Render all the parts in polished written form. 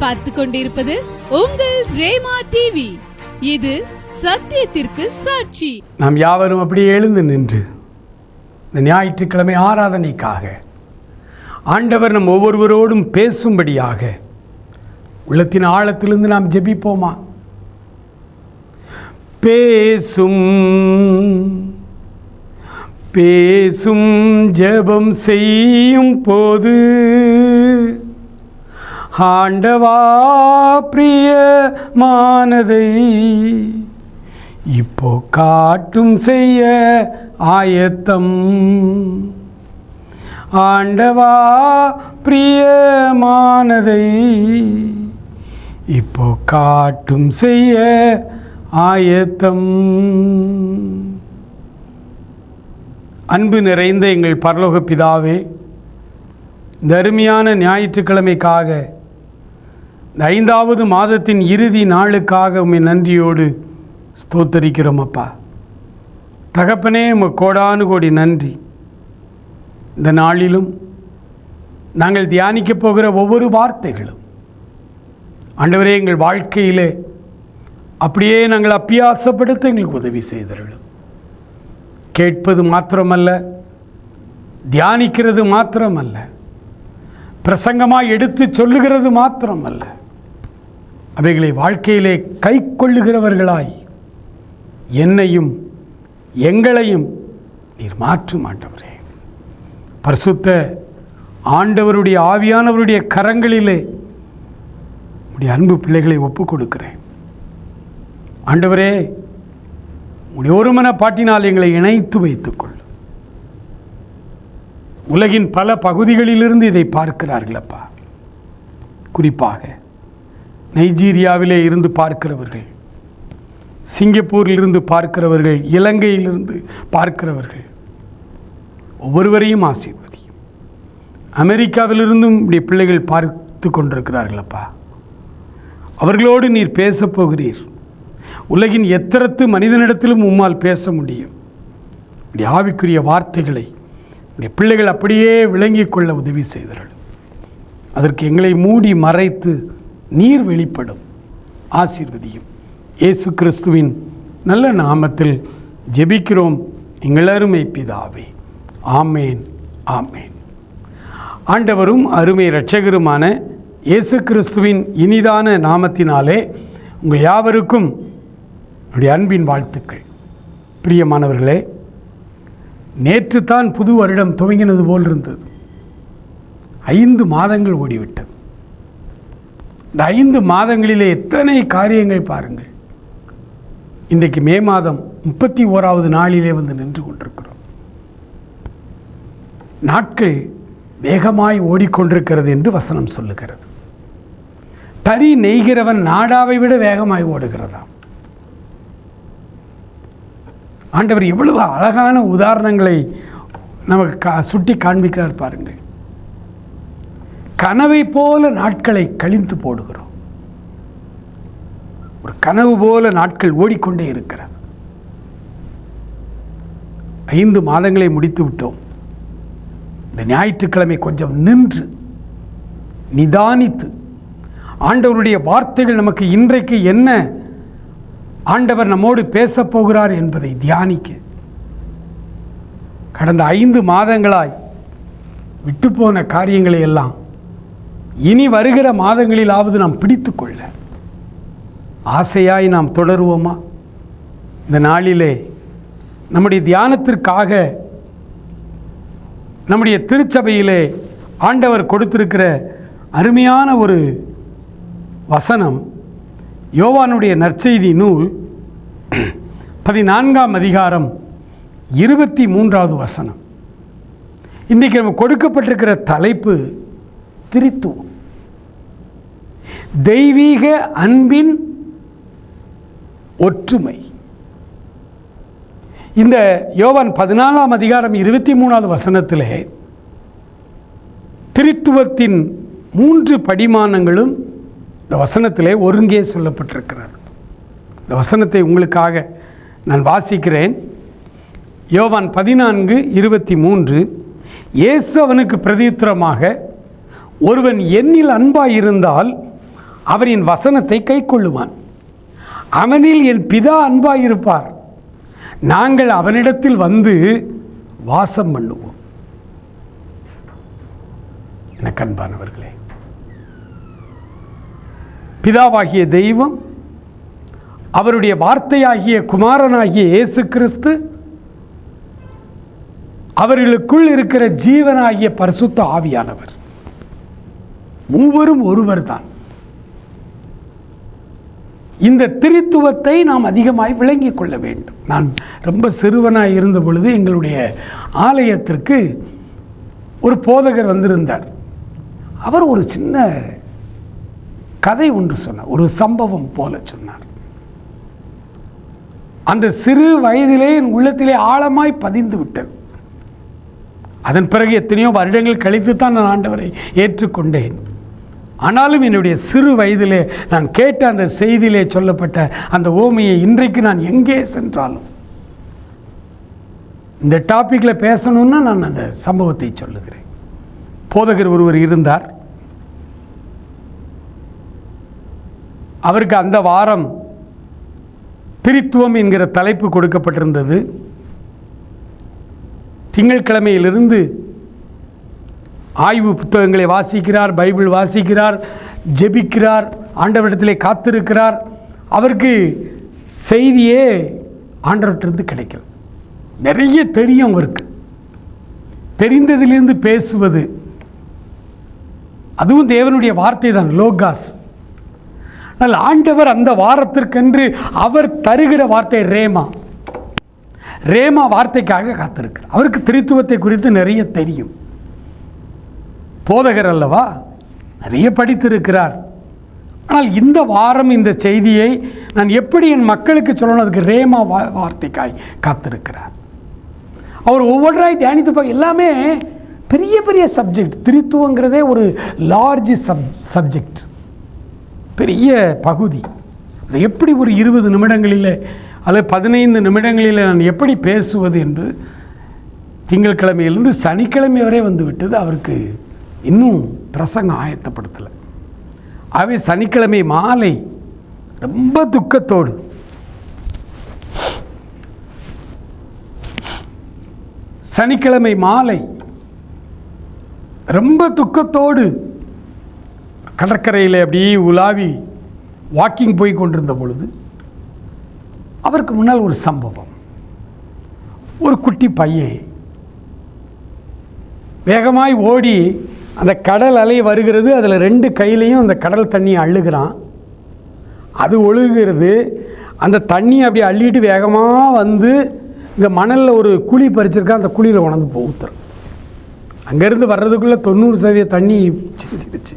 பார்த்து கொண்டிருப்பது உங்கள் ரேமா டிவி. இது சத்தியத்திற்கு சாட்சி. நாம் யாவரும் அப்படியே எழுந்து நின்று இந்த ஞாயிற்றுக்கிழமை ஆராதனைக்காக ஆண்டவர் நம் ஒவ்வொருவரோடும் பேசும்படியாக உள்ளத்தின் ஆழத்திலிருந்து நாம் ஜெபிப்போமா? பேசும் பேசும் ஜெபம் செய்யும் போது ஆண்டவா பிரியமானதை இப்போ காட்டும் செய்ய ஆயத்தம். ஆண்டவா பிரியமானதை இப்போ காட்டும் செய்ய ஆயத்தம். அன்பு நிறைந்த எங்கள் பரலோக பிதாவே, இந்த அருமையான ஞாயிற்றுக்கிழமைக்காக, இந்த 5வது மாதத்தின் இறுதி நாளுக்காக உம்மை நன்றியோடு ஸ்தோத்தரிக்கிறோம் அப்பா. தகப்பனே, உமக்கு கோடானு கோடி நன்றி. இந்த நாளிலும் நாங்கள் தியானிக்கப் போகிற ஒவ்வொரு வார்த்தைகளும் ஆண்டவரே எங்கள் வாழ்க்கையிலே அப்படியே நாங்கள் அபியாசப்படுத்த எங்களுக்கு உதவி செய்தீர்கள். கேட்பது மாத்திரமல்ல, தியானிக்கிறது மாத்திரமல்ல, பிரசங்கமாக எடுத்து சொல்லுகிறது மாத்திரமல்ல, அவைகளை வாழ்க்கையிலே கை கொள்ளுகிறவர்களாய் என்னையும் எங்களையும் நீர் மாற்ற மாட்டவரே. பரிசுத்த ஆண்டவருடைய ஆவியானவருடைய கரங்களிலே உடைய அன்பு பிள்ளைகளை ஒப்புக் கொடுக்கிறேன். ஆண்டவரே, உடைய ஒரு மனப்பாட்டினால் எங்களை இணைத்து வைத்துக்கொள். உலகின் பல பகுதிகளிலிருந்து இதை பார்க்கிறார்களப்பா. குறிப்பாக நைஜீரியாவிலே இருந்து பார்க்கிறவர்கள், சிங்கப்பூரிலிருந்து பார்க்கிறவர்கள், இலங்கையிலிருந்து பார்க்கிறவர்கள் ஒவ்வொருவரையும் ஆசீர்வதியும். அமெரிக்காவிலிருந்தும் இப்படி பிள்ளைகள் பார்த்து கொண்டிருக்கிறார்களப்பா. அவர்களோடு நீர் பேசப் போகிறீர். உலகின் எத்தரத்து மனிதனிடத்திலும் உம்மால் பேச முடியும். இப்படி ஆவிக்குரிய வார்த்தைகளை இப்படி பிள்ளைகள் அப்படியே விளங்கிக் கொள்ள உதவி செய்தார்கள். அதற்கு எங்களை மூடி மறைத்து நீர் வெளிப்படும். ஆசீர்வதியும். இயேசு கிறிஸ்துவின் நல்ல நாமத்தில் ஜெபிக்கிறோம் எங்கள் அருமை பிதாவே. ஆமேன், ஆமேன். ஆண்டவரும் அருமை இரட்சகருமான இயேசு கிறிஸ்துவின் இனிதான நாமத்தினாலே உங்கள் யாவருக்கும் என்னுடைய அன்பின் வாழ்த்துக்கள். பிரியமானவர்களே, நேற்று தான் புது வருடம் துவங்கினது போல் இருந்தது. 5 மாதங்கள் ஓடிவிட்டது. இந்த 5 மாதங்களிலே எத்தனை காரியங்கள் பாருங்கள். இன்றைக்கு மே மாதம் 31வது நாளிலே வந்து நின்று கொண்டிருக்கிறோம். நாட்கள் வேகமாய் ஓடிக்கொண்டிருக்கிறது என்று வசனம் சொல்லுகிறது. தறி நெய்கிறவன் நாடாவை விட வேகமாய் ஓடுகிறதாம். ஆண்டவர் எவ்வளவு அழகான உதாரணங்களை நமக்கு சுட்டி காண்பிக்கிறார் பாருங்கள். கனவை போல நாட்களை கழித்து போடுகிறோம். ஒரு கனவு போல நாட்கள் ஓடிக்கொண்டே இருக்கிறது. 5 மாதங்களை முடித்து விட்டோம். இந்த ஞாயிற்றுக்கிழமை கொஞ்சம் நின்று நிதானித்து ஆண்டவருடைய வார்த்தைகள் நமக்கு இன்றைக்கு என்ன ஆண்டவர் நம்மோடு பேசப் போகிறார் என்பதை தியானிக்க, கடந்த 5 மாதங்களாய் விட்டுப்போன காரியங்களை எல்லாம் இனி வருகிற மாதங்களிலாவது நாம் பிடித்து கொள்ள ஆசையாய் நாம் தொடருவோமா? இந்த நாளிலே நம்முடைய தியானத்திற்காக நம்முடைய திருச்சபையிலே ஆண்டவர் கொடுத்திருக்கிற அருமையான ஒரு வசனம் யோவானுடைய நற்செய்தி நூல் 14ஆம் அதிகாரம் 23வது வசனம். இன்றைக்கு நம்ம கொடுக்கப்பட்டிருக்கிற தலைப்பு திரித்துவம். தெய்வீக அன்பின் ஒற்றுமை. இந்த யோவான் 14ஆம் அதிகாரம் 23வது வசனத்திலே திரித்துவத்தின் 3 படிமானங்களும் இந்த வசனத்திலே ஒருங்கே சொல்லப்பட்டிருக்கிறது. இந்த வசனத்தை உங்களுக்காக நான் வாசிக்கிறேன். யோவான் 14:23. இயேசு அவனுக்கு பிரதியுத்தரமாக, ஒருவன் என்னில் அன்பாயிருந்தால் அவர் என் வசனத்தை கைக்கொள்ளுவான். அவனில் என் பிதா அன்பாயிருப்பார். நாங்கள் அவனிடத்தில் வந்து வாசம் பண்ணுவோம். எனக்கு அன்பானவர்களே, பிதாவாகிய தெய்வம், அவருடைய வார்த்தையாகிய குமாரனாகிய இயேசு கிறிஸ்து, அவர்களுக்குள் இருக்கிற ஜீவனாகிய பரிசுத்த ஆவியானவர், மூவரும் ஒருவர் தான். இந்த திரித்துவத்தை நாம் அதிகமாய் விளங்கிக் கொள்ள வேண்டும். நான் ரொம்ப சிறுவனாய் இருந்த பொழுது எங்களுடைய ஆலயத்திற்கு ஒரு போதகர் வந்திருந்தார். அவர் ஒரு சின்ன கதை ஒன்று சொன்னார், ஒரு சம்பவம் போல சொன்னார். அந்த சிறு வயதிலே என் உள்ளத்திலே ஆழமாய் பதிந்து விட்டது. அதன் பிறகு எத்தனையோ வருடங்கள் கழித்து தான் நான் ஆண்டவரை ஏற்றுக்கொண்டேன். ஆனாலும் என்னுடைய சிறு வயதிலே நான் கேட்ட அந்த செய்தியிலே சொல்லப்பட்ட அந்த ஓமையை இன்றைக்கு நான் எங்கே சென்றாலும் இந்த டாப்பிக்கில் பேசணும்னா நான் அந்த சம்பவத்தை சொல்லுகிறேன். போதகர் ஒருவர் இருந்தார். அவருக்கு அந்த வாரம் திரித்துவம் என்கிற தலைப்பு கொடுக்கப்பட்டிருந்தது. திங்கட்கிழமையிலிருந்து ஆய்வு புத்தகங்களை வாசிக்கிறார், பைபிள் வாசிக்கிறார், ஜெபிக்கிறார், ஆண்டவரிடத்திலே காத்திருக்கிறார். அவருக்கு செய்தியே ஆண்டவரிடத்திலிருந்து கிடைக்கும். நிறைய தெரியும் அவருக்கு. தெரிந்ததிலிருந்து பேசுவது, அதுவும் தேவனுடைய வார்த்தை தான், லோகாஸ். ஆனால் ஆண்டவர் அந்த வாரத்திற்கென்று அவர் தருகிற வார்த்தை ரேமா. ரேமா வார்த்தைக்காக காத்திருக்கிறார். அவருக்கு திரித்துவத்தை குறித்து நிறைய தெரியும். போதகர் அல்லவா, நிறைய படித்திருக்கிறார். ஆனால் இந்த வாரம் இந்த செய்தியை நான் எப்படி என் மக்களுக்கு சொல்லணும், அதுக்கு ரேமா வார்த்தைக்காய் காத்திருக்கிறார். அவர் ஒவ்வொன்றாய் தியானித்து பார்க்க எல்லாமே பெரிய பெரிய சப்ஜெக்ட். திரித்துவங்கிறதே ஒரு லார்ஜ் சப்ஜெக்ட், பெரிய பகுதி. அதை எப்படி ஒரு 20 நிமிடங்களில் அல்லது 15 நிமிடங்களில் நான் எப்படி பேசுவது என்று திங்கட்கிழமையிலிருந்து சனிக்கிழமை வரை வந்து விட்டது. அவருக்கு இன்னும் பிரசங்கம் ஆயத்தப்படுத்தலை. ஆகவே சனிக்கிழமை மாலை ரொம்ப துக்கத்தோடு, சனிக்கிழமை மாலை ரொம்ப துக்கத்தோடு கடற்கரையில் அப்படியே உலாவி வாக்கிங் போய் கொண்டிருந்த பொழுது அவருக்கு முன்னால் ஒரு சம்பவம். ஒரு குட்டி பையன் வேகமாய் ஓடி அந்த கடல் அலை வருகிறது, அதில் 2 கையிலையும் அந்த கடல் தண்ணியை அள்ளுகிறான். அது ஒழுகுகிறது. அந்த தண்ணி அப்படி அள்ளிட்டு வேகமாக வந்து இங்கே மணலில் ஒரு குழி பறிச்சிருக்கா, அந்த குழியில் உணர்ந்து ஊற்றுறான். அங்கேருந்து வர்றதுக்குள்ளே 90% தண்ணி சிந்திடுச்சு.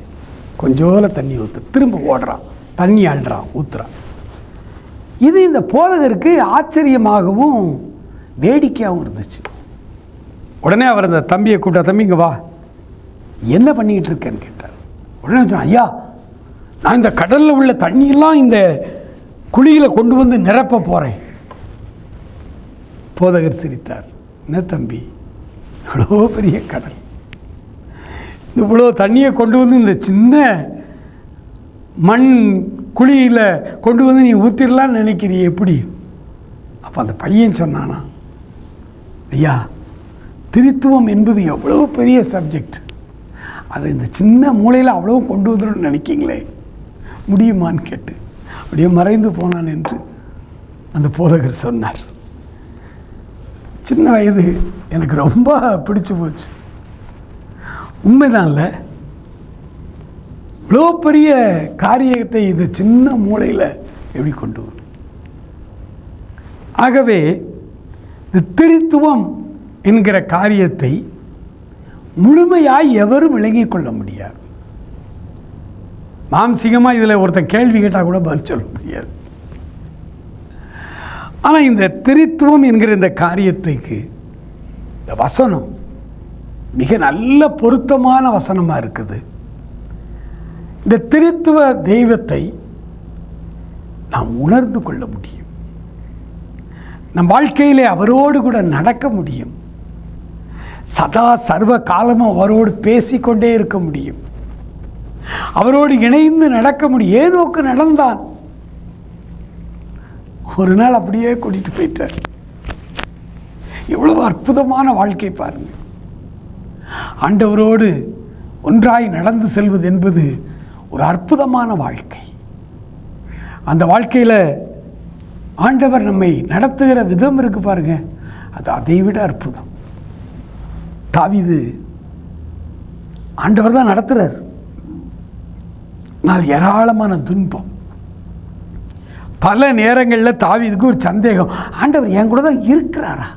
கொஞ்சோல தண்ணி ஊற்று, திரும்ப ஓடுறான், தண்ணி அள்ளுறான், ஊற்றுறான். இது இந்த போதகருக்கு ஆச்சரியமாகவும் வேடிக்கையாகவும் இருந்துச்சு. உடனே அவர் அந்த தம்பியை கூப்பிட்டா, தம்பி இங்கே வா, என்ன பண்ணிக்கிட்டு இருக்கேன்னு கேட்டார். உடனே சொன்னான், ஐயா நான் இந்த கடலில் உள்ள தண்ணியெல்லாம் இந்த குழியில் கொண்டு வந்து நிரப்ப போகிறேன். போதகர் சிரித்தார். என்ன தம்பி, இவ்வளோ பெரிய கடல், இவ்வளோ தண்ணியை கொண்டு வந்து இந்த சின்ன மண் குழியில் கொண்டு வந்து நீ ஊற்றிடலான்னு நினைக்கிறிய எப்படி? அப்போ அந்த பையன் சொன்னானா, ஐயா திரித்துவம் என்பது எவ்வளோ பெரிய சப்ஜெக்ட், அதை இந்த சின்ன மூளையில் அவ்வளோ கொண்டு வந்துடணும்னு நினைக்கிங்களே, முடியுமான்னு கேட்டு அப்படியே மறைந்து போனான் என்று அந்த போதகர் சொன்னார். சின்ன வயது எனக்கு ரொம்ப பிடிச்சு போச்சு. உண்மைதான்ல, இவ்வளோ பெரிய காரியத்தை இது சின்ன மூளையில் எப்படி கொண்டு வரும்? ஆகவே இந்த திரித்துவம் என்கிற காரியத்தை முழுமையாய் எவரும் விளங்கிக் கொள்ள முடியாது. மாம்சீகமாக இதில் ஒருத்தன் கேள்வி கேட்டால் கூட பதில் சொல்ல முடியாது. ஆனால் இந்த திரித்துவம் என்கிற இந்த காரியத்துக்கு இந்த வசனம் மிக நல்ல பொருத்தமான வசனமாக இருக்குது. இந்த திரித்துவ தெய்வத்தை நாம் உணர்ந்து கொள்ள முடியும். நம் வாழ்க்கையிலே அவரோடு கூட நடக்க முடியும். சதா சர்வ காலமும் அவரோடு பேசிக்கொண்டே இருக்க முடியும். அவரோடு இணைந்து நடக்க முடியும். ஏனோக்கு நடந்தான். ஒரு நாள் அப்படியே கூட்டிட்டு போயிட்டார். எவ்வளவு அற்புதமான வாழ்க்கை பாருங்க. ஆண்டவரோடு ஒன்றாய் நடந்து செல்வது என்பது ஒரு அற்புதமான வாழ்க்கை. அந்த வாழ்க்கையில் ஆண்டவர் நம்மை நடத்துகிற விதம் இருக்கு பாருங்க, அது அதை விட அற்புதம். தாவீது ஆண்டவர் தான் நடத்துறார். ஆனால் ஏராளமான துன்பம். பல நேரங்களில் தாவீதுக்கு ஒரு சந்தேகம், ஆண்டவர் என் கூட தான் இருக்கிறாரா?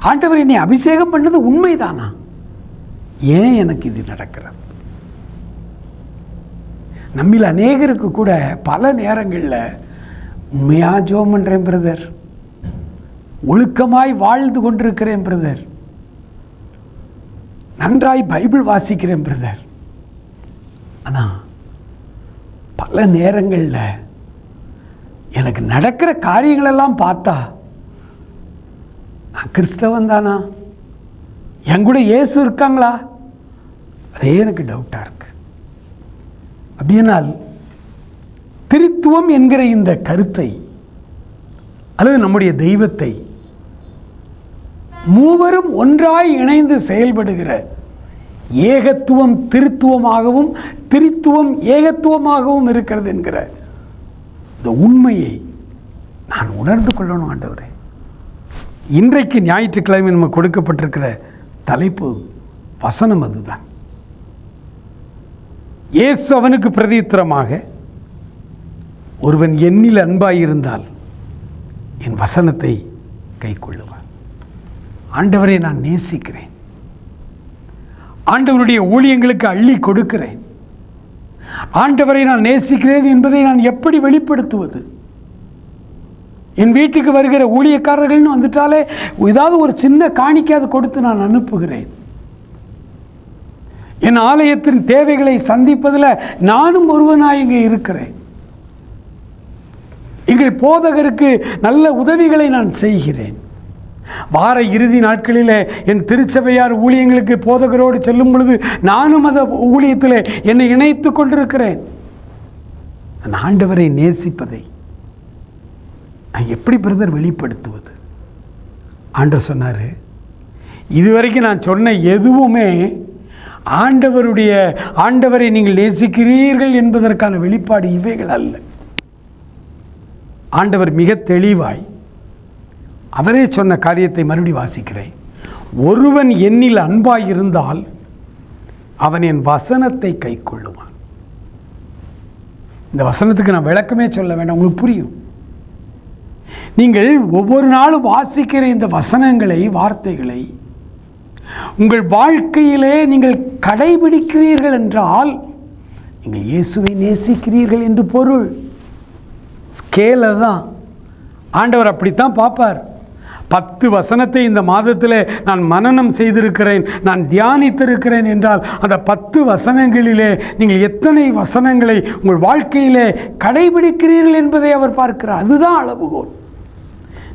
ஆண்டவர் என்னை அபிஷேகம் பண்ணது உண்மைதானா? ஏன் எனக்கு இது நடக்கிறது? நம்மில் அநேகருக்கு கூட பல நேரங்களில் உண்மையா ஜெபம் பண்ணுறேன் பிரதர், ஒழுக்கமாய் வாழ்ந்து கொண்டிருக்கிறேன் பிரதர், நன்றாய் பைபிள் வாசிக்கிறேன் பிரதர், ஆனால் பல நேரங்களில் எனக்கு நடக்கிற காரியங்களெல்லாம் பார்த்தா நான் கிறிஸ்தவன் தானா, என் கூட இயேசு இருக்காங்களா, அதே எனக்கு டவுட்டாக இருக்கு. அப்படியானால் திருத்துவம் என்கிற இந்த கருத்தை அல்லது நம்முடைய தெய்வத்தை மூவரும் ஒன்றாய் இணைந்து செயல்படுகிற ஏகத்துவம் திருத்துவமாகவும் திரித்துவம் ஏகத்துவமாகவும் இருக்கிறது என்கிற இந்த உண்மையை நான் உணர்ந்து கொள்ளணும் ஆண்டவரே. இன்றைக்கு ஞாயிற்றுக்கிழமை நமக்கு கொடுக்கப்பட்டிருக்கிற தலைப்பு வசனம் அதுதான். இயேசு அவனுக்கு பிரதியுத்தரமாக, ஒருவன் என்னில் அன்பாயிருந்தால் என் வசனத்தை கைக்கொள்ளுவான். ஆண்டவரை நான் நேசிக்கிறேன், ஆண்டவருடைய ஊழியங்களுக்கு அள்ளி கொடுக்கிறேன், ஆண்டவரை நான் நேசிக்கிறேன் என்பதை நான் எப்படி வெளிப்படுத்துவது? என் வீட்டுக்கு வருகிற ஊழியக்காரர்கள்னு வந்துட்டாலே ஏதாவது ஒரு சின்ன காணிக்கையாவது கொடுத்து நான் அனுப்புகிறேன். என் ஆலயத்தின் தேவைகளை சந்திப்பதில் நானும் ஒருவனாய் இங்கே இருக்கிறேன். எங்கள் போதகருக்கு நல்ல உதவிகளை நான் செய்கிறேன். வார இறுதி நாட்களில் என் திருச்சபையார் ஊழியங்களுக்கு போதகரோடு செல்லும் பொழுது நானும் அந்த ஊழியத்தில் என்னை இணைத்து கொண்டிருக்கிறேன். நான் ஆண்டவரை நேசிப்பதை நான் எப்படி பிரதர் வெளிப்படுத்துவது? ஆண்டவர் சொன்னார், இதுவரைக்கும் நான் சொன்ன எதுவுமே ஆண்டவரை நீங்கள் நேசிக்கிறீர்கள் என்பதற்கான வெளிப்பாடு இவைகள் அல்ல. ஆண்டவர் மிக தெளிவாய் அவரே சொன்ன காரியத்தை மறுபடி வாசிக்கிறேன். ஒருவன் என்னில் அன்பாய் இருந்தால் அவன் என் வசனத்தை கைக்கொள்ளுவான். இந்த வசனத்துக்கு நான் விளக்கமே சொல்ல வேண்டாம், உங்களுக்கு புரியும். நீங்கள் ஒவ்வொரு நாளும் வாசிக்கிற இந்த வசனங்களை, வார்த்தைகளை உங்கள் வாழ்க்கையிலே நீங்கள் கடைபிடிக்கிறீர்கள் என்றால் நீங்கள் இயேசுவை நேசிக்கிறீர்கள் என்று பொருள். ஸ்கேல தான் ஆண்டவர் அப்படித்தான் பார்ப்பார். 10 வசனத்தை இந்த மாதத்தில் நான் மனனம் செய்திருக்கிறேன், நான் தியானித்திருக்கிறேன் என்றால் அந்த 10 வசனங்களிலே நீங்கள் எத்தனை வசனங்களை உங்கள் வாழ்க்கையிலே கடைபிடிக்கிறீர்கள் என்பதை அவர் பார்க்கிறார். அதுதான் அளவுகோல்.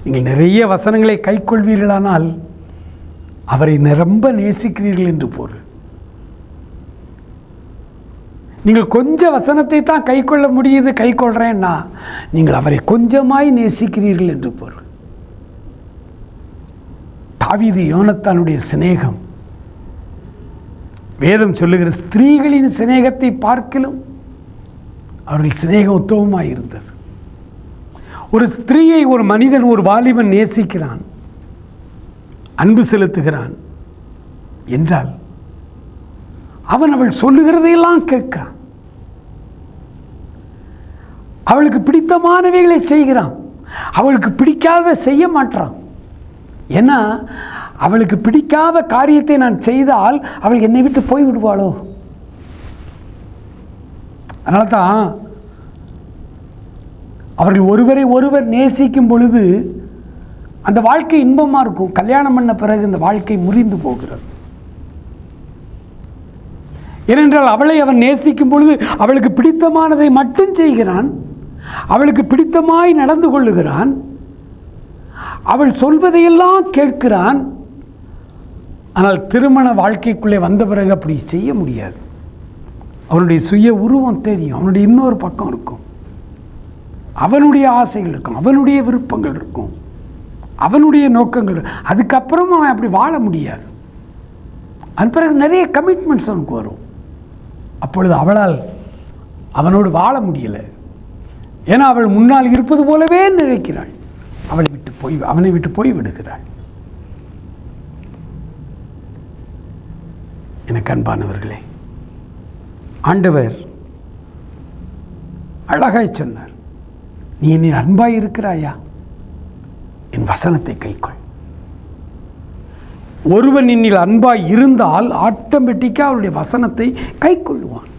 நீங்கள் நிறைய வசனங்களை கைக்கொள்வீர்களானால் அவரை நிரம்ப நேசிக்கிறீர்கள் என்று பொருள். நீங்கள் கொஞ்சம் வசனத்தை தான் கைக்கொள்ள முடியுது, கைக்கொள்கிறேன்னா நீங்கள் அவரை கொஞ்சமாய் நேசிக்கிறீர்கள் என்று பொருள். தாவீது யோனத்தானுடைய சிநேகம் வேதம் சொல்லுகிற ஸ்திரீகளின் சிநேகத்தை பார்க்கிலும் அவர்கள் சிநேகம் உத்தமமாய் இருந்தது. ஒரு ஸ்திரீயை ஒரு மனிதன், ஒரு வாலிபன் நேசிக்கிறான், அன்பு செலுத்துகிறான் என்றால் அவள் சொல்லுகிறதையெல்லாம் கேட்கிறான், அவளுக்கு பிடித்தமானவைகளை செய்கிறான், அவளுக்கு பிடிக்காத செய்ய மாட்டான். ஏன்னா அவளுக்கு பிடிக்காத காரியத்தை நான் செய்தால் அவள் என்னை விட்டு போய் விடுவாளோ. அதனால தான் அவர்கள் ஒருவரை ஒருவர் நேசிக்கும் பொழுது அந்த வாழ்க்கை இன்பமாக இருக்கும். கல்யாணம் பண்ண பிறகு இந்த வாழ்க்கை முறிந்து போகிறது. ஏனென்றால் அவளை அவன் நேசிக்கும் பொழுது அவளுக்கு பிடித்தமானதை மட்டும் செய்கிறான், அவளுக்கு பிடித்தமாய் நடந்து கொள்ளுகிறான், அவள் சொல்வதையெல்லாம் கேட்கிறான். ஆனால் திருமண வாழ்க்கைக்குள்ளே வந்த பிறகு அப்படி செய்ய முடியாது. அவனுடைய சுய உருவம் தெரியும், அவனுடைய இன்னொரு பக்கம் இருக்கும், அவனுடைய ஆசைகள் இருக்கும், அவனுடைய விருப்பங்கள் இருக்கும், அவனுடைய நோக்கங்கள். அதுக்கப்புறம் அவன் அப்படி வாழ முடியாது. அது பிறகு நிறைய கமிட்மெண்ட்ஸ் அவனுக்கு வரும். அப்பொழுது அவளால் அவனோடு வாழ முடியலை. ஏன்னா அவள் முன்னால் இருப்பது போலவே நினைக்கிறாள். அவனை விட்டு போய் விடுகிறாள். எனக்கு அன்பானவர்களே, ஆண்டவர் அழகாய் சொன்னார், நீ என்னை அன்பாய் இருக்கிறாயா, என் வசனத்தை கைக்கொள். ஒருவன் என்னில் அன்பாய் இருந்தால் ஆட்டோமேட்டிக்காக அவருடைய வசனத்தை கைக்கொள்ளுவான்.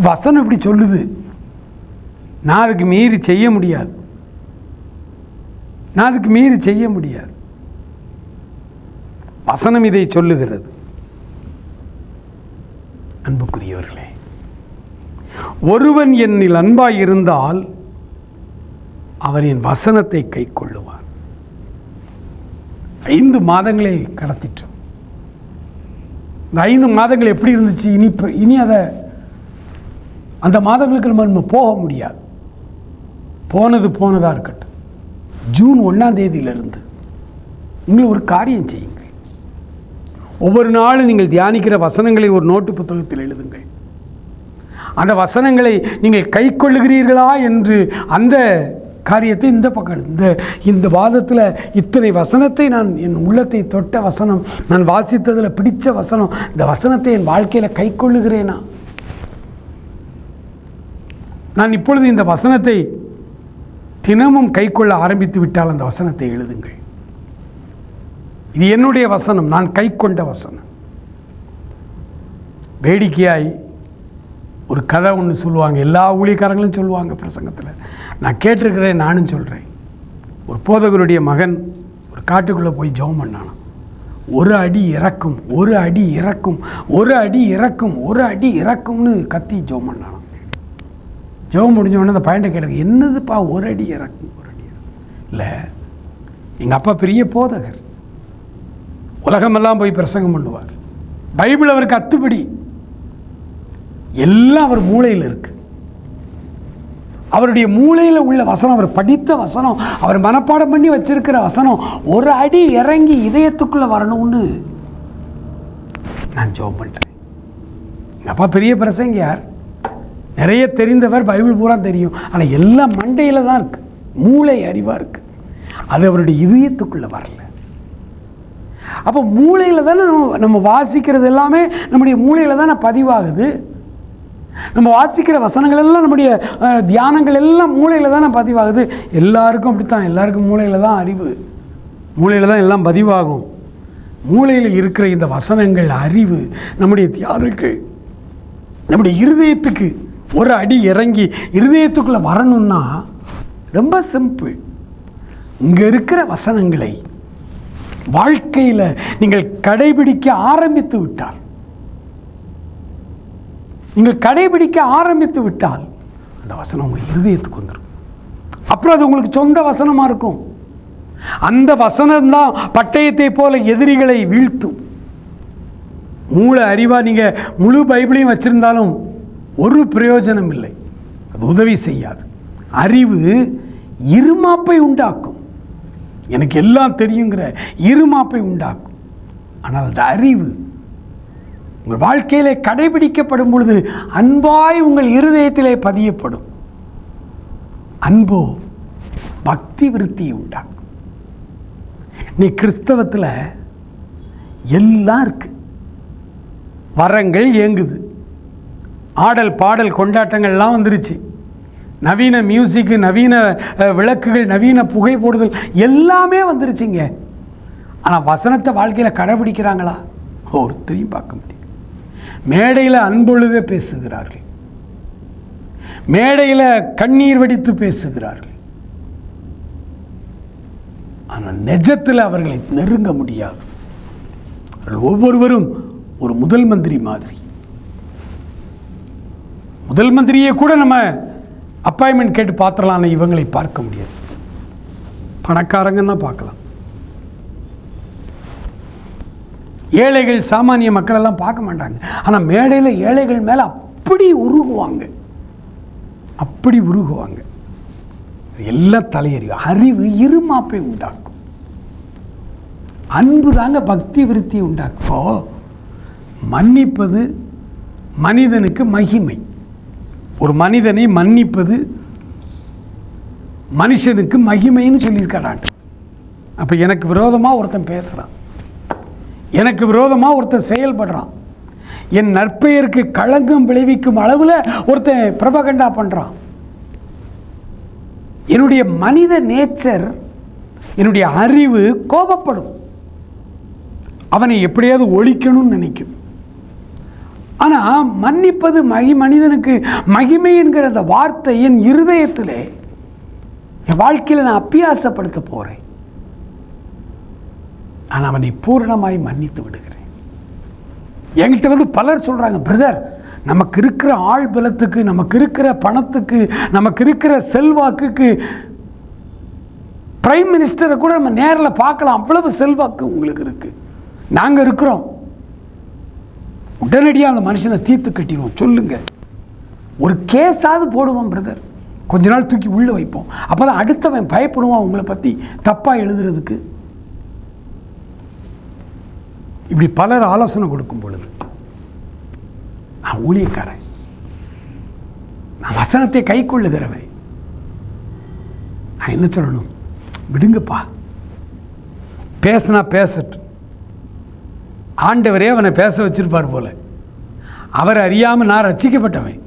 வசனம் இப்படி சொல்லுது, நான் அதுக்கு மீறி செய்ய முடியாது. வசனம் இதை சொல்லுகிறது. அன்புக்குரியவர்களே, ஒருவன் என்னில் அன்பாய் இருந்தால் அவன் என் வசனத்தை கைக்கொள்ளுவான். 5 மாதங்களை கடத்திட்டோம். இந்த 5 மாதங்கள் எப்படி இருந்துச்சு? இனி அந்த மாதங்களுக்கு நம்ம போக முடியாது. போனது போனதாக இருக்கட்டும். ஜூன் 1ஆம் தேதியிலிருந்து நீங்கள் ஒரு காரியம் செய்யுங்கள். ஒவ்வொரு நாளும் நீங்கள் தியானிக்கிற வசனங்களை ஒரு நோட்டு புத்தகத்தில் எழுதுங்கள். அந்த வசனங்களை நீங்கள் கை கொள்ளுகிறீர்களா என்று அந்த காரியத்தை இந்த பக்கம் இந்த வாதத்தில் இத்தனை வசனத்தை நான் என் உள்ளத்தை தொட்ட வசனம், நான் வாசித்ததில் பிடித்த வசனம், இந்த வசனத்தை என் வாழ்க்கையில் கை கொள்ளுகிறேனா? நான் இப்பொழுது இந்த வசனத்தை தினமும் கை கொள்ள ஆரம்பித்து விட்டால் அந்த வசனத்தை எழுதுங்கள். இது என்னுடைய வசனம், நான் கை கொண்ட வசனம். வேடிக்கையாய் ஒரு கதை ஒன்று சொல்லுவாங்க, எல்லா ஊழியக்காரங்களும் சொல்லுவாங்க பிரசங்கத்தில். நான் கேட்டிருக்கிறேன், நானும் சொல்கிறேன். ஒரு போதகருடைய மகன் ஒரு காட்டுக்குள்ளே போய் ஜெபம் பண்ணானாம். ஒரு அடி இறக்கும், ஒரு அடி இறக்கும், ஒரு அடி இறக்கும், ஒரு அடி இறக்கும்னு கத்தி ஜெபம் பண்ணானாம். ஜெபம் முடிஞ்சவொடனே அந்த பையன்கிட்ட கேட்டாங்க, என்னதுப்பா ஒரு அடி இறக்கும், ஒரு அடி இறக்கும்? இல்லை, எங்கள் அப்பா பெரிய போதகர், உலகமெல்லாம் போய் பிரசங்கம் பண்ணுவார், பைபிள் அவருக்கு அத்துப்படி, எல்லாம் அவர் மூளையில் இருக்கு. அவருடைய மூளையில் உள்ள வசனம், அவர் படித்த வசனம், அவர் மனப்பாடம் பண்ணி வச்சிருக்கிற வசனம் ஒரு அடி இறங்கி இதயத்துக்குள்ள வரணும்னு நான் ஜெபம் பண்ணுறேன். எங்கள் அப்பா பெரிய பிரசங்கியார், நிறைய தெரிந்தவர், பைபிள் பூரா தெரியும். ஆனால் எல்லாம் மண்டையில் தான் இருக்கு, மூளை அறிவாக இருக்கு. அது அவருடைய இதயத்துக்குள்ளே வரல. அப்போ மூளையில் தானே நம்ம வாசிக்கிறது எல்லாமே நம்முடைய மூளையில் தானே பதிவாகுது. நம்ம வாசிக்கிற வசனங்கள் எல்லாம், நம்முடைய தியானங்கள் எல்லாம் மூளையில் தானே பதிவாகுது. எல்லாருக்கும் அப்படித்தான், எல்லாருக்கும் மூளையில் தான் அறிவு, மூளையில் தான் எல்லாம் பதிவாகும். மூளையில் இருக்கிற இந்த வசனங்கள், அறிவு, நம்முடைய தியானங்கள் நம்முடைய இருதயத்துக்கு ஒரு அடி இறங்கி இருதயத்துக்குள்ளே வரணும்னா ரொம்ப சிம்பிள். இங்கே இருக்கிற வசனங்களை வாழ்க்கையில் நீங்கள் கடைபிடிக்க ஆரம்பித்து விட்டால், அந்த வசனம் உங்கள் இருதயத்துக்கு வந்துடும். அப்புறம் அது உங்களுக்கு சொந்த வசனமாக இருக்கும். அந்த வசனம்தான் பட்டயத்தை போல எதிரிகளை வீழ்த்தும். மூளை அறிவாக நீங்கள் முழு பைபிளையும் வச்சுருந்தாலும் ஒரு பிரயோஜனம் இல்லை, அது உதவி செய்யாது. அறிவு இருமாப்பை உண்டாக்கும், எனக்கு எல்லாம் தெரியுங்கிற இருமாப்பை உண்டாக்கும். ஆனால் அந்த அறிவு உங்கள் வாழ்க்கையிலே கடைபிடிக்கப்படும் பொழுது அன்பாய் உங்கள் இருதயத்திலே பதியப்படும். அன்போ பக்தி விருத்தியை உண்டாக்கும். நீ கிறிஸ்தவத்தில் எல்லாம் இருக்கு, வரங்கள் இயங்குது, ஆடல் பாடல் கொண்டாட்டங்கள்லாம் வந்துருச்சு, நவீன மியூசிக்கு, நவீன விளக்குகள், நவீன புகை போடுதல் எல்லாமே வந்துருச்சுங்க. ஆனால் வசனத்தை வாழ்க்கையில் கடைபிடிக்கிறாங்களா? ஒருத்தரையும் பார்க்க முடியும். மேடையில் அன்பொழுக பேசுகிறார்கள், மேடையில் கண்ணீர் வடித்து பேசுகிறார்கள். ஆனால் நிஜத்தில் அவர்களை நெருங்க முடியாது. அவர்கள் ஒவ்வொருவரும் ஒரு முதல் மந்திரி மாதிரி. முதல் மந்திரியை கூட நம்ம அப்பாயின்மெண்ட் கேட்டு பார்த்துடலாம், இவங்களை பார்க்க முடியாது. பணக்காரங்கன்னா பார்க்கலாம். ஏழைகள் சாமானிய மக்கள் எல்லாம் பார்க்க மாட்டாங்க. ஆனால் மேடையில் ஏழைகள் மேலே அப்படி உருகுவாங்க, அப்படி உருகுவாங்க. எல்லாம் தலையறிவு. அறிவு இருமாப்பை உண்டாக்கும், அன்பு தாங்க பக்தி விருத்தி உண்டாக்கும். மன்னிப்பது மனிதனுக்கு மகிமை. ஒரு மனிதனை மன்னிப்பது மனுஷனுக்கு மகிமைன்னு சொல்லியிருக்கிறான். அப்போ எனக்கு விரோதமாக ஒருத்தன் பேசுகிறான், எனக்கு விரோதமாக ஒருத்தன் செயல்படுறான், என் நற்பெயருக்கு களங்கம் விளைவிக்கும் அளவில் ஒருத்தன் பிரபகண்டா பண்ணுறான். என்னுடைய மனித நேச்சர், என்னுடைய அறிவு கோபப்படும், அவனை எப்படியாவது ஒழிக்கணும்னு நினைக்கும். ஆனால் மன்னிப்பது மனிதனுக்கு மகிமை என்கிற அந்த வார்த்தை என் இருதயத்தில், என் வாழ்க்கையில் நான் அபியாசப்படுத்த போகிறேன். நான் அவனை பூரணமாய் மன்னித்து விடுகிறேன். என்கிட்ட பலர் சொல்கிறாங்க, பிரதர், நமக்கு இருக்கிற ஆள் பலத்துக்கு, நமக்கு இருக்கிற பணத்துக்கு, நமக்கு இருக்கிற செல்வாக்குக்கு பிரைம் மினிஸ்டரை கூட நம்ம நேரில் பார்க்கலாம், அவ்வளவு செல்வாக்கு உங்களுக்கு இருக்குது. நாங்கள் இருக்கிறோம், உடனடியாக அந்த மனுஷனை தீர்த்து கட்டிடுவோம். சொல்லுங்க, ஒரு கேஸாவது போடுவோம் பிரதர், கொஞ்ச நாள் தூக்கி உள்ளே வைப்போம். அப்போ தான் அடுத்தவன் பயப்படுவான் உங்களை பற்றி தப்பாக எழுதுறதுக்கு. இப்படி பலர் ஆலோசனை கொடுக்கும் பொழுது நான் ஊழியக்காரன், நான் வசனத்தை கை கொள்ளுகிறவன், நான் என்ன சொல்லணும்? விடுங்கப்பா, பேசினா பேசட்டும். ஆண்டவரே அவனை பேச வச்சிருப்பார் போல. அவர் அறியாமல் நான் ரட்சிக்கப்பட்டவன்,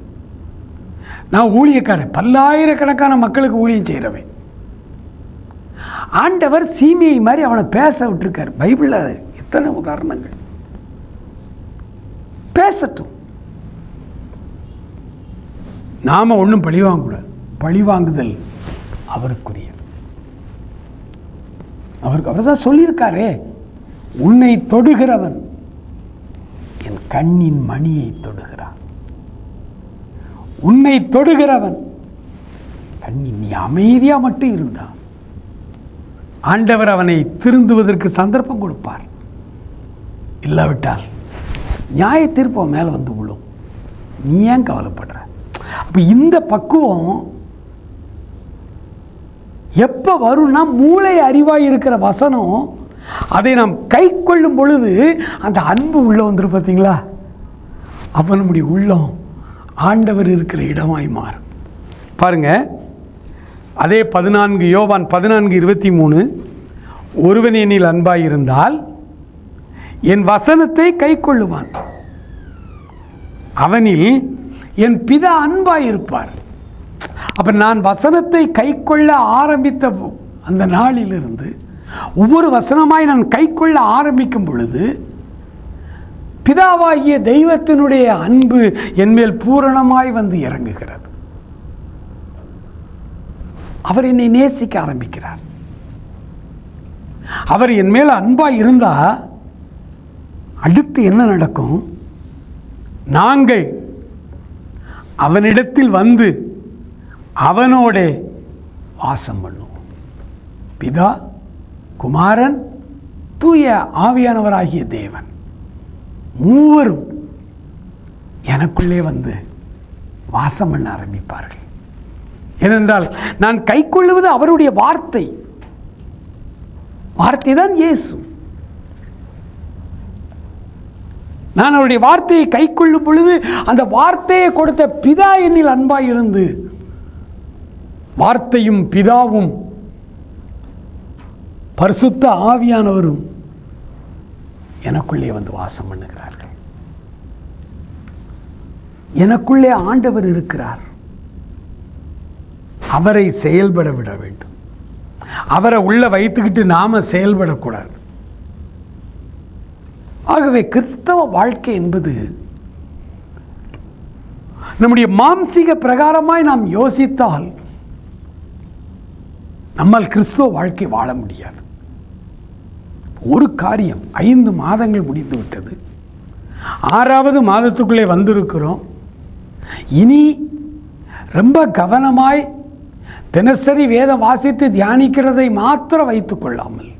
நான் ஊழியக்காரன், பல்லாயிரக்கணக்கான மக்களுக்கு ஊழியம் செய்கிறவன். ஆண்டவர் சீமையை மாதிரி அவனை பேச விட்டுருக்கார். பைபிளில் எத்தனை உதாரணங்கள். பேசட்டும், நாம் ஒன்றும் பழிவாங்கக்கூடாது. பழிவாங்குதல் அவருக்குரிய. அவர் தான் சொல்லியிருக்காரே, உன்னை தொடுகிறவன் என் கண்ணின் மணியை தொடுகிறான். உன்னை தொடுகிறவன் கண்ணின், நீ அமைதியாக மட்டும் இருந்தான் ஆண்டவர் அவனை திருந்துவதற்கு சந்தர்ப்பம் கொடுப்பார். இல்லாவிட்டால் நியாய தீர்ப்பு மேலே வந்து விழும். நீ ஏன் கவலைப்படுற? அப்போ இந்த பக்குவம் எப்போ வரும்னா, மூளை அறிவாய் இருக்கிற வசனம் அதை நாம் கை கொள்ளும் பொழுது அந்த அன்பு உள்ள வந்துடும். பார்த்தீங்களா? அப்போ நம்முடைய உள்ளம் ஆண்டவர் இருக்கிற இடமாய் மாறும். பாருங்க, அதே 14 யோவான் 14:23, ஒருவன் என்னில் அன்பாயிருந்தால் என் வசனத்தை கை கொள்ளுவான், அவனில் என் பிதா அன்பாயிருப்பார். அப்போ நான் வசனத்தை கை கொள்ள ஆரம்பித்த அந்த நாளிலிருந்து ஒவ்வொரு வசனமாய் நான் கை கொள்ள ஆரம்பிக்கும் பொழுது பிதாவாகிய தெய்வத்தினுடைய அன்பு என்மேல் பூரணமாய் வந்து இறங்குகிறது. அவர் என்னை நேசிக்க ஆரம்பிக்கிறார். அவர் என் மேல் அன்பாய் இருந்தா அடுத்து என்ன நடக்கும்? நாங்கள் அவனிடத்தில் வந்து அவனோட வாசம் பண்ணுவோம். பிதா, குமாரன், தூய ஆவியானவராகிய தேவன் மூவரும் எனக்குள்ளே வந்து வாசம் பண்ண ஆரம்பிப்பார்கள். ஏனென்றால் நான் கை கொள்ளுவது அவருடைய வார்த்தை. வார்த்தை தான் இயேசு. நான் அவருடைய வார்த்தையை கை கொள்ளும் பொழுது அந்த வார்த்தையை கொடுத்த பிதா என்னில் அன்பாய் இருந்து வார்த்தையும் பிதாவும் பரிசுத்த ஆவியானவரும் எனக்குள்ளே வந்து வாசம் பண்ணுகிறார்கள். எனக்குள்ளே ஆண்டவர் இருக்கிறார். அவரை செயல்பட விட வேண்டும். அவரை உள்ள வைத்துக்கிட்டு நாம செயல்படக்கூடாது. ஆகவே கிறிஸ்தவ வாழ்க்கை என்பது நம்முடைய மாம்சீக பிரகாரமாய் நாம் யோசித்தால் நம்மால் கிறிஸ்தவ வாழ்க்கை வாழ முடியாது. ஒரு காரியம், 5 மாதங்கள் முடிந்து விட்டது, 6வது மாதத்துக்குள்ளே வந்திருக்கிறோம். இனி ரொம்ப கவனமாய் தினசரி வேதம் வாசித்து தியானிக்கிறதை மாத்திரம் வைத்துக் கொள்ளாமல்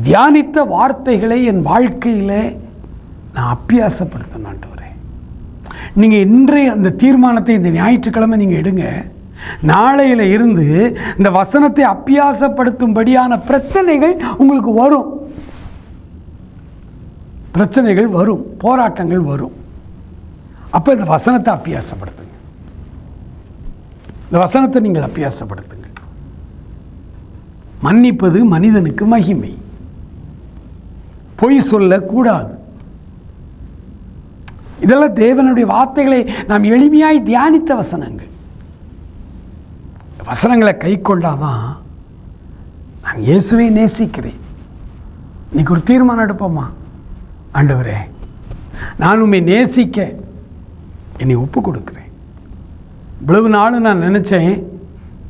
தியானித்த வார்த்தைகளை என் வாழ்க்கையில் நான் அபியாசப்படுத்தணும் ஆண்டவரே. நீங்கள் இன்றைய அந்த தீர்மானத்தை இந்த ஞாயிற்றுக்கிழமை நீங்கள் எடுங்க. நாளையில் இருந்து இந்த வசனத்தை அபியாசப்படுத்தும்படியான பிரச்சனைகள் உங்களுக்கு வரும். பிரச்சனைகள் வரும், போராட்டங்கள் வரும். அப்போ இந்த வசனத்தை அபியாசப்படுத்துங்க. இந்த வசனத்தை நீங்கள் அபியாசப்படுத்துங்க. மன்னிப்பது மனிதனுக்கு மகிமை. பொய் சொல்லக்கூடாது. இதெல்லாம் தேவனுடைய வார்த்தைகளை நாம் எளிமையாய் தியானித்த வசனங்கள். வசனங்களை கை கொண்டாதான் நான் இயேசுவை நேசிக்கிறேன். இன்னைக்கு ஒரு தீர்மானம் எடுப்போமா? ஆண்டவரே, நான் உம்மை நேசிக்க என்னை ஒப்பு கொடுக்குறேன். இவ்வளவு நாள் நான் நினச்சேன்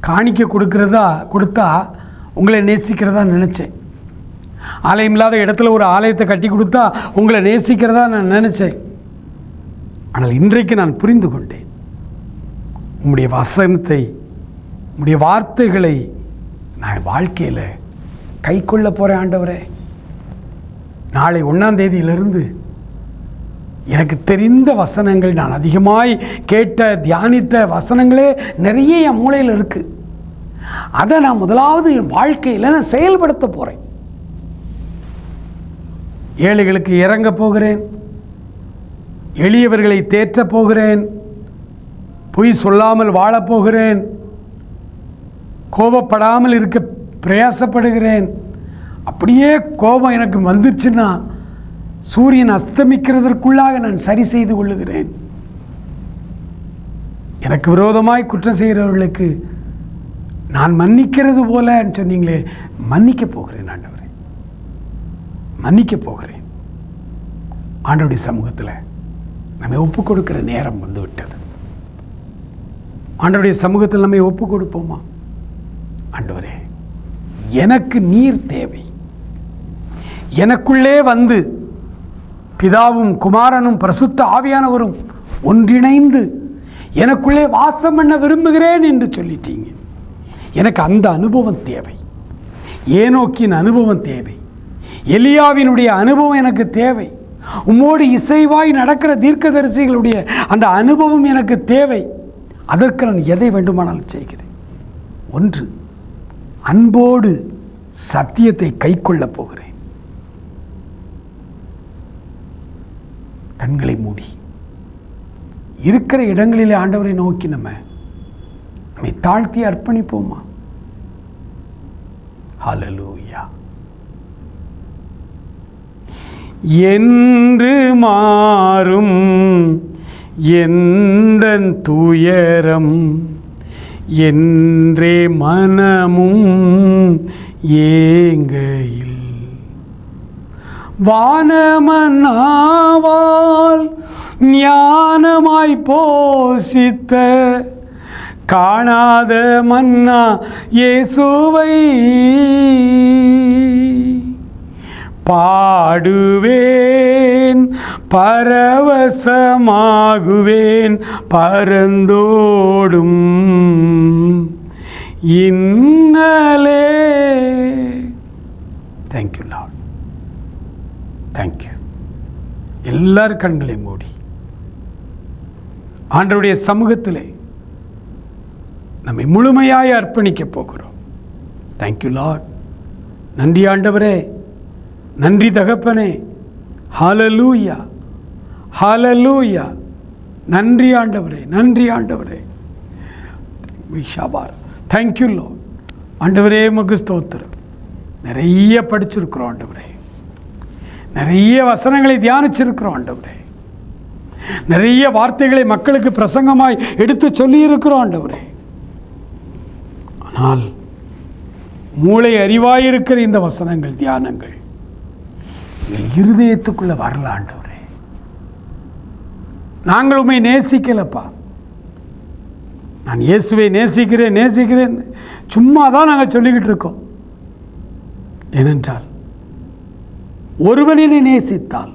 காணிக்க கொடுத்தா உங்களை நேசிக்கிறதா நினச்சேன். ஆலயம் இல்லாத இடத்துல ஒரு ஆலயத்தை கட்டி கொடுத்தா உங்களை நேசிக்கிறதா நான் நினச்சேன். ஆனால் இன்றைக்கு நான் புரிந்து கொண்டேன். உம்முடைய வசனத்தை, உம்முடைய வார்த்தைகளை நான் வாழ்க்கையில் கை கொள்ள போகிறேன். ஆண்டவரே, நாளை 1ஆம் தேதியிலிருந்து எனக்கு தெரிந்த வசனங்கள், நான் அதிகமாய் கேட்ட தியானித்த வசனங்களே நிறைய என் மூளையில் இருக்குது. அதை நான் முதலாவது என் வாழ்க்கையில் நான் செயல்படுத்த போகிறேன். ஏழைகளுக்கு இறங்க போகிறேன். எளியவர்களை தேற்றப் போகிறேன். பொய் சொல்லாமல் வாழப்போகிறேன். கோபப்படாமல் இருக்க பிரயாசப்படுகிறேன். அப்படியே கோபம் எனக்கு வந்துச்சுன்னா சூரியன் அஸ்தமிக்கிறதற்குள்ளாக நான் சரி செய்து கொள்ளுகிறேன். எனக்கு விரோதமாய் குற்றம் செய்கிறவர்களுக்கு நான் மன்னிக்கிறது போல சொன்னீங்களே, மன்னிக்க போகிறேன் ஆண்டவரே, மன்னிக்க போகிறேன். ஆண்டவருடைய சமூகத்தில் நம்மை ஒப்பு கொடுக்கிற நேரம் வந்து விட்டது. ஆண்டவருடைய சமூகத்தில் நம்மை ஒப்பு கொடுப்போமா? ஆண்டவரே, எனக்கு நீர் தேவை. எனக்குள்ளே வந்து பிதாவும் குமாரனும் பரிசுத்த ஆவியானவரும் ஒன்றிணைந்து எனக்குள்ளே வாசம் பண்ண விரும்புகிறேன் என்று சொல்லிட்டீங்க. எனக்கு அந்த அனுபவம் தேவை. ஏனோக்கின் அனுபவம் தேவை. எலியாவினுடைய அனுபவம் எனக்கு தேவை. உம்மோடு இசைவாய் நடக்கிற தீர்க்கதரிசிகளுடைய அந்த அனுபவம் எனக்கு தேவை. அதற்கு நான் எதை வேண்டுமானாலும் செய்கிறேன். ஒன்று, அன்போடு சத்தியத்தை கை கொள்ளப் போகிறேன். கண்களை மூடி இருக்கிற இடங்களிலே ஆண்டவரை நோக்கி நம்மை தாழ்த்தி அர்ப்பணிப்போமா? ஹல்லேலூயா. என்று மாறும் எந்தன் துயரம், என்றே மனமும் ஏங்கையில், வானமன்னாவால் ஞானமாய் போஷித்த காணாத மன்னா இயேசுவை பாடுவேன், பரவசமாகுவேன், பரந்தோடும் இன்னலே. Thank you Lord, thank you. எல்லார் கண்களை மூடி ஆண்டவருடைய சமூகத்திலே நம்மை முழுமையாய் அர்ப்பணிக்க போகிறோம். Thank you Lord. நன்றி ஆண்டவரே, நன்றி தகப்பனே. ஹல்லேலூயா, ஹல்லேலூயா. நன்றி ஆண்டவரே, நன்றி ஆண்டவரே. ஷாபார். Thank you Lord. ஆண்டவரே உமக்கு ஸ்தோத்திரம். நிறைய படிச்சிருக்கிறோம் ஆண்டவரே, நிறைய வசனங்களை தியானிச்சிருக்கிறோம் ஆண்டவரே, நிறைய வார்த்தைகளை மக்களுக்கு பிரசங்கமாய் எடுத்து சொல்லியிருக்கிறோம் ஆண்டவரே. ஆனால் மூளை அறிவாயிருக்கிற இந்த வசனங்கள், தியானங்கள் எங்கள் இருதயத்துக்குள்ள வரல ஆண்டவரே. நாங்கள் உம்மை நேசிக்கலப்பா. நான் இயேசுவை நேசிக்கிறேன் நேசிக்கிறேன் சும்மா தான் நாங்கள் சொல்லிக்கிட்டு இருக்கோம். ஏனென்றால் ஒருவனை நேசித்தால்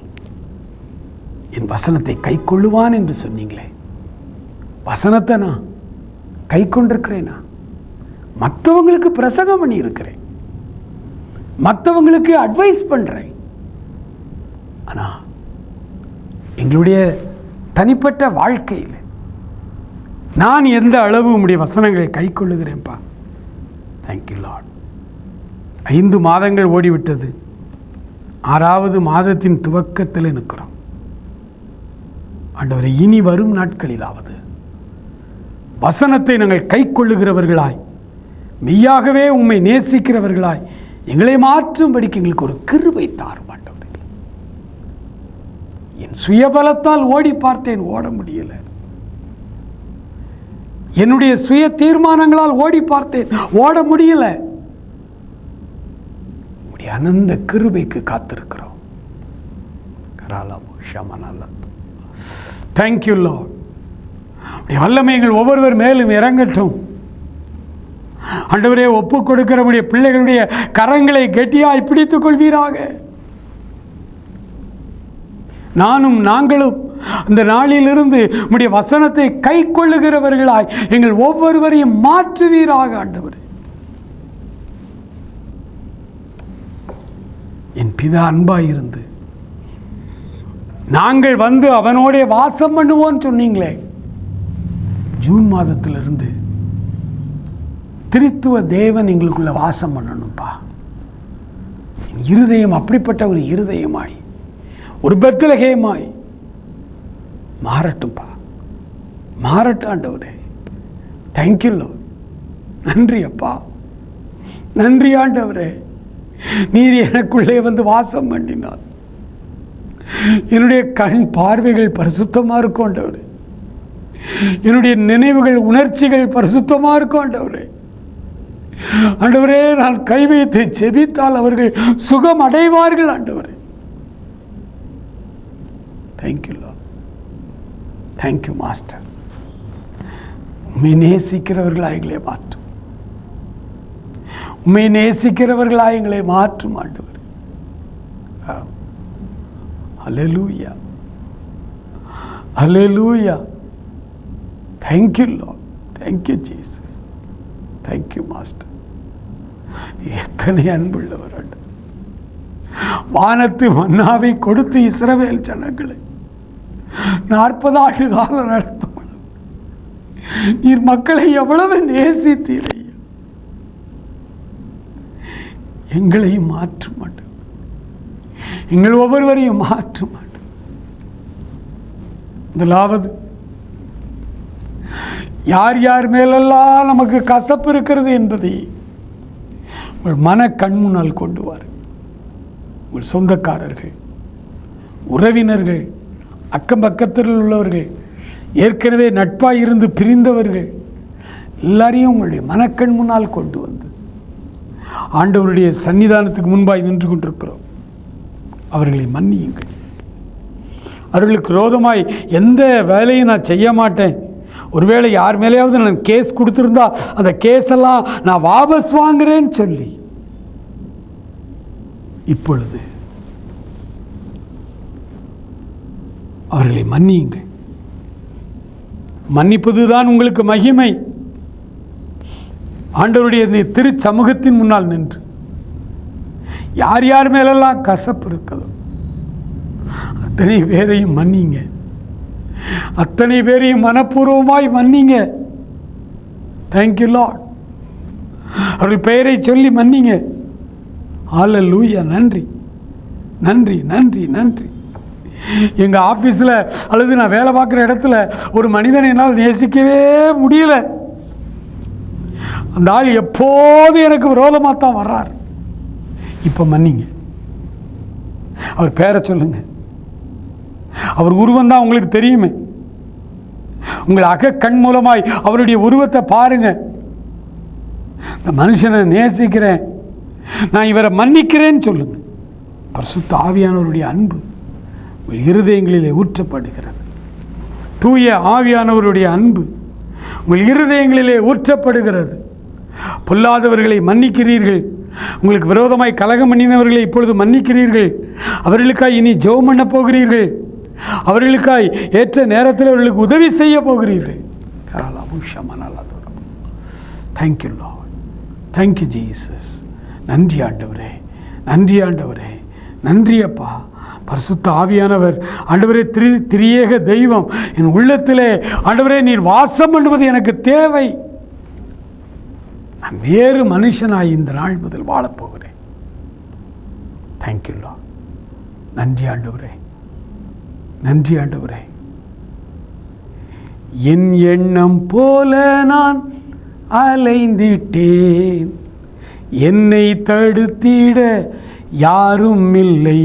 என் வசனத்தை கை கொள்ளுவான் என்று சொன்னீங்களே. வசனத்தை நான் கை கொண்டிருக்கிறேனா? மற்றவங்களுக்கு பிரசங்கம் பண்ணி இருக்கிறேன், மற்றவங்களுக்கு அட்வைஸ் பண்ணுறேன். ஆனால் எங்களுடைய தனிப்பட்ட வாழ்க்கையில் நான் எந்த அளவு உம்முடைய வசனங்களை கை கொள்ளுகிறேன்ப்பா. Thank you Lord. 5 மாதங்கள் ஓடிவிட்டது. 6வது மாதத்தின் துவக்கத்தில் இருக்கிறோம். ஆண்டவரே, இனி வரும் நாட்களிலாவது வசனத்தை நாங்கள் கை கொள்ளுகிறவர்களாய், மெய்யாகவே உம்மை நேசிக்கிறவர்களாய் எங்களை மாற்றும்படிக்கு எங்களுக்கு ஒரு கிருபை தாரும் ஆண்டவரே. என் சுயபலத்தால் ஓடி பார்த்தேன், ஓட முடியல. என்னுடைய சுய தீர்மானங்களால் ஓடி பார்த்தேன், ஓட முடியல. உடைய அனந்த கிருபைக்கு காத்திருக்கிறோம். Thank you Lord. உடைய வல்லமைகள் ஒவ்வொருவர் மேலும் இறங்கட்டும் ஆண்டவரே. ஒப்புக் கொடுக்கிறவருடைய பிள்ளைகளுடைய கரங்களை கெட்டியாய் பிடித்துக் கொள்வீராக. நானும் நாங்களும் அந்த நாளிலிருந்து உம்முடைய வசனத்தை கை கொள்ளுகிறவர்களாய் எங்கள் ஒவ்வொருவரையும் மாற்றுவீராக ஆண்டவரே. என் பிதா அன்பாயிருந்து நாங்கள் வந்து அவனோட வாசம் பண்ணுவோன்னு சொன்னீங்களே. ஜூன் மாதத்திலிருந்து திரித்துவ தேவன் எங்களுக்குள்ள வாசம் பண்ணணும்ப்பா. என் இருதயம் அப்படிப்பட்ட ஒரு இருதயமாய், ஒரு பெத்லகேமாய் மாறட்டும்பா. மாறட்டும் ஆண்டவரே. Thank you Lord. நன்றி அப்பா, நன்றி ஆண்டவரே. நீர் எனக்குள்ளே வந்து வாசம் பண்ணினார். என்னுடைய கண் பார்வைகள் பரிசுத்தமாக இருக்கும் ஆண்டவரே. என்னுடைய நினைவுகள் உணர்ச்சிகள் பரிசுத்தமாக இருக்கும் ஆண்டவரே. ஆண்டவரே, நான் கை வைத்து ஜெபித்தால் அவர்கள் சுகம் அடைவார்கள் ஆண்டவரே. Thank you Lord. Thank you master. உம்மை நேசிக்கிறவர்களாக எங்களை மாற்றும். உம்மை நேசிக்கிறவர்களாக எங்களை மாற்றும் ஆண்டவர். Hallelujah, hallelujah. Thank you Lord. Thank you Jesus. Thank you master. எத்தனை அன்புள்ளவர் ஆண்டவர். வானத்து மன்னாவை கொடுத்து இஸ்ரவேல் ஜனங்களை 40 ஆண்டு காலம் நடத்தும் நீர் மக்களை எவ்வளவு நேசித்தீரை. எங்களையும் மாற்ற மாட்டோம். எங்கள் ஒவ்வொருவரையும் மாற்ற மாட்டோம். முதலாவது, யார் யார் மேலெல்லாம் நமக்கு கசப்பு இருக்கிறது என்பதை உங்கள் மன கண் முன்னால் கொண்டு வாரு. உங்கள் சொந்தக்காரர்கள், உறவினர்கள், அக்கம் பக்கத்தில் உள்ளவர்கள், ஏற்கனவே நட்பாக இருந்து பிரிந்தவர்கள் எல்லாரையும் உங்களுடைய மனக்கண் முன்னால் கொண்டு வந்து ஆண்டவருடைய சன்னிதானத்துக்கு முன்பாய் நின்று கொண்டிருக்கிறோம். அவர்களை மன்னியுங்கள். அவர்களுக்கு விரோதமாய் எந்த வேலையும் நான் செய்ய மாட்டேன். ஒருவேளை யார் மேலேயாவது நான் கேஸ் கொடுத்துருந்தா அந்த கேஸெல்லாம் நான் வாபஸ் வாங்குறேன்னு சொல்லி இப்பொழுது அவர்களை மன்னியுங்கள். மன்னிப்பதுதான் உங்களுக்கு மகிமை. ஆண்டவருடைய திரு சமூகத்தின் முன்னால் நின்று யார் யார் மேலெல்லாம் கசப்பு இருக்குதோ அத்தனை பேரையும் மன்னிங்க. அத்தனை பேரையும் மனப்பூர்வமாய் மன்னிங்க. Thank you Lord. அவர்கள் பெயரை சொல்லி மன்னிங்க. ஹல்லேலூயா. நன்றி, நன்றி, நன்றி, நன்றி. எங்கள் ஆஃபீஸில் அல்லது நான் வேலை பார்க்குற இடத்துல ஒரு மனிதனை என்னால் நேசிக்கவே முடியல. அந்த ஆள் எப்போது எனக்கு விரோதமாக தான் வர்றார். இப்போ மன்னிங்க. அவர் பேரை சொல்லுங்க. அவர் உருவம் தான் உங்களுக்கு தெரியுமே. உங்கள் அக கண் மூலமாய் அவருடைய உருவத்தை பாருங்க. இந்த மனுஷனை நேசிக்கிறேன், நான் இவரை மன்னிக்கிறேன்னு சொல்லுங்க. பரிசுத்த ஆவியானவருடைய அன்பு உங்கள் இருதயங்களிலே ஊற்றப்படுகிறது. தூய ஆவியானவருடைய அன்பு உங்கள் இருதயங்களிலே ஊற்றப்படுகிறது. பொல்லாதவர்களை மன்னிக்கிறீர்கள். உங்களுக்கு விரோதமாய் கலகம் பண்ணினவர்களை இப்பொழுது மன்னிக்கிறீர்கள். அவர்களுக்காய் இனி ஜெபம் பண்ண போகிறீர்கள். அவர்களுக்காய் ஏற்ற நேரத்தில் அவர்களுக்கு உதவி செய்ய போகிறீர்கள். Thank you Lord. Thank you Jesus. நன்றி ஆண்டவரே, நன்றி ஆண்டவரே, நன்றி அப்பா. பரிசுத்த ஆவியானவர் ஆண்டவரே, திரியேக தெய்வம் என் உள்ளத்திலே ஆண்டவரே நீர் வாசம் பண்ணுவது எனக்கு தேவை. நான் வேறு மனுஷனாய் இந்த நாள் முதல் வாழப்போகிறேன். Thank you Lord. நன்றி ஆண்டவரே, நன்றி ஆண்டவரே. என் எண்ணம் போல நான் அலைந்திட்டேன், என்னை தடுத்திட யாரும் இல்லை.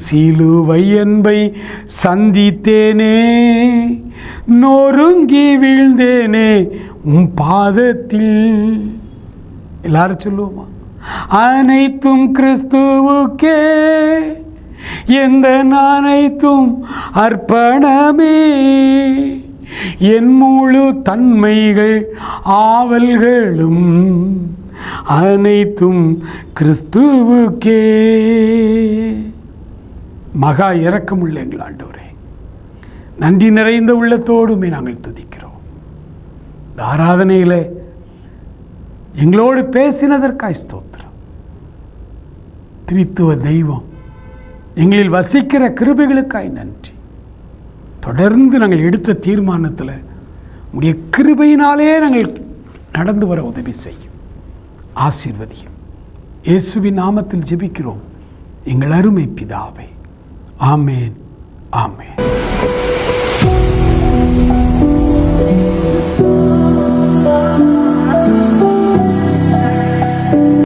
சிலுவை அன்பை சந்தித்தேனே, நொறுங்கி வீழ்ந்தேனே பாதத்தில். எல்லாரும் சொல்லுவோமா? அனைத்தும் கிறிஸ்துவுக்கே, எந்த அனைத்தும் அர்ப்பணமே, என் முழு தன்மைகள் ஆவல்களும் அனைத்தும் கிறிஸ்துவுக்கே. மகா இரக்கமுள்ள எங்கள் ஆண்டவரே, நன்றி நிறைந்த உள்ளத்தோடுமே நாங்கள் துதிக்கிறோம். இந்த ஆராதனையில் எங்களோடு பேசினதற்காய் ஸ்தோத்திரம். திரித்துவ தெய்வம் எங்களில் வசிக்கிற கிருபைகளுக்காய் நன்றி. தொடர்ந்து நாங்கள் எடுத்த தீர்மானத்தில் உடைய கிருபையினாலே நாங்கள் நடந்து வர உதவி செய்யும், ஆசீர்வதியும். இயேசுவின் நாமத்தில் ஜெபிக்கிறோம் எங்கள் அருமை பிதாவே. ஆமேன், ஆமேன்.